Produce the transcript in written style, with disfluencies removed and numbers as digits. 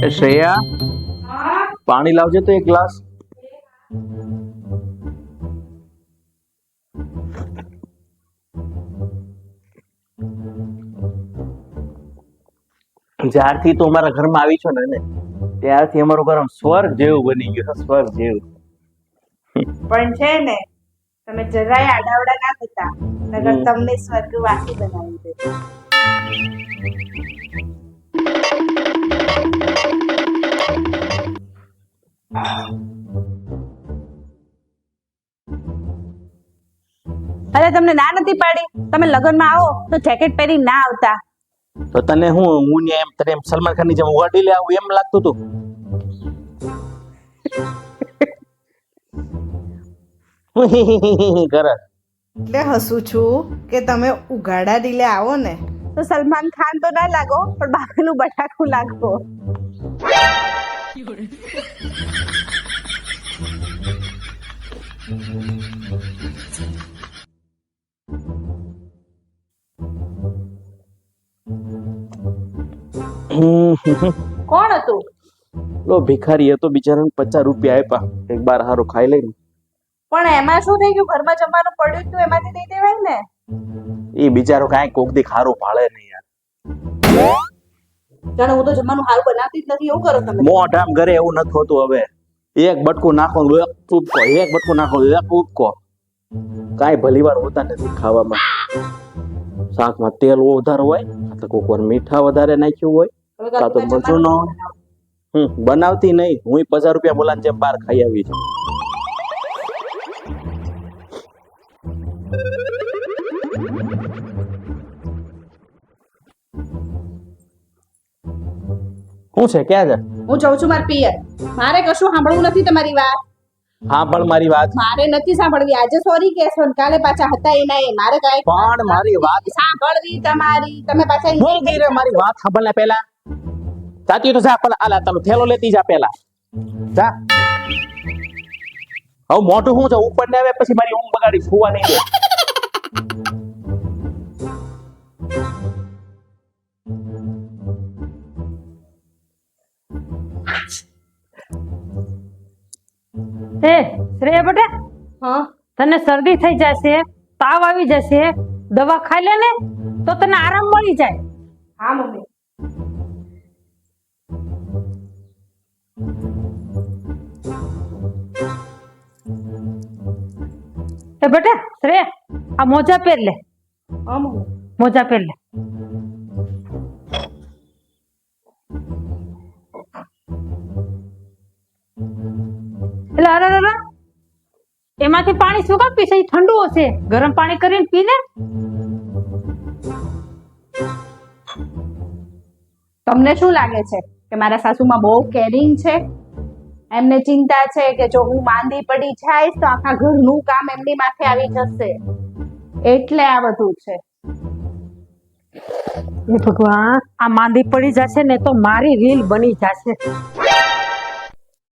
એ શ્રેયા, પાણી લાવજે તો એક ગ્લાસ. જ્યારથી તું અમારા ઘરમાં આવી છો ને ત્યારથી અમારું ઘર સ્વર્ગ જેવું બની ગયું છે, સ્વર્ગ જેવું. પણ છે ને, તમે જરાય આડાવડા ના થતા, નકર તમને સ્વર્ગવાસી બનાવી દે. અરે તમને ના નથી પાડી, તમે લગ્નમાં આવો તો જેકેટ પહેરી ના આવતા. તો તને હું ને એમ તને એમ સલમાન ખાન ની જેમ ઉગાડી લે આવું એમ લાગતું હતું? કરે એટલે હસું છું કે તમે ઉઘાડા દિલે આવો ને તો સલમાન ખાન તો ના લાગો, પણ બાપનું બટાકું લાગો. કોણ હતું? લો ભિખારી હતો, બિચારાને 50 રૂપિયા આપ્યા, એક બાર હારો ખાઈ લઈને. પણ એમાં શું થઈ ગયું? ઘરમાં જમવાનું પડ્યું હતું એમાંથી દઈ દેવાય ને. એ બિચારો કાંઈ કોક દી ખારું ભાળે નહીં યાર. જાણે હું તો જમવાનું હારું બનાવતી જ નથી, એવું કરો તમે. મોઢામ ઘરે એવું નથી હોતું. હવે એક બટકું નાખો, એક ઉબકો, એક બટકું નાખો, એક ઉબકો. કાંઈ ભલીવાર હોતા નથી ખાવામાં. શાકમાં તેલ વધારે હોય, તો કોક વાર મીઠા વધારે નાખ્યું હોય, કાં તો મરચું ન હોય. બનાવતી નહીં, હું 50 રૂપિયા બોલાને જેમ બહાર ખાઈ આવી છું. શું છે? ક્યાં છે? હું જઉં છું મારા પિયર. મારે કશું સાંભળવું નથી તમારી વાત. હા પણ મારી વાત મારે નથી સાંભળવી. આજે સોરી કહેશો ને કાલે પાછા હતા એ ના, મારે કાંઈ પણ મારી વાત સાંભળવી તમારી. તમે પાછા બોલ ગઈ રે, મારી વાત સાંભળ ને પહેલા. જાતી તો જા, પણ આલા તમે થેલો લેતી જા પહેલા. જા. હવે મોઢું શું છે ઉપર ને આવે પછી મારી ઊંઘ બગાડી, સુવા નહીં દે. એ શ્રેયા બેટા, હા તને શરદી થઈ જશે, તાવ આવી જશે, દવા ખાઈ લે ને તો તને આરામ મળી જાય. હા મમ્મી. એ બેટા શ્રેયા, આ મોજા પહેર લે, હા મમ્મી. મોજા પહેર લે. એટલે અરે અરે, એમાંથી પાણી શું કામ પીશે? ઠંડુ હશે, ગરમ પાણી કરીને પી લે. તમને શું લાગે છે કે મારા સાસુમાં બહુ કેરિંગ છે? એમને ચિંતા છે કે જો હું માંદી પડી જઈશ તો આખા ઘરનું કામ એમની માથે આવી જશે, એટલે આ બધું છે. એ ભગવાન, આ માંદી પડી જશે ને તો મારી રીલ બની જશે.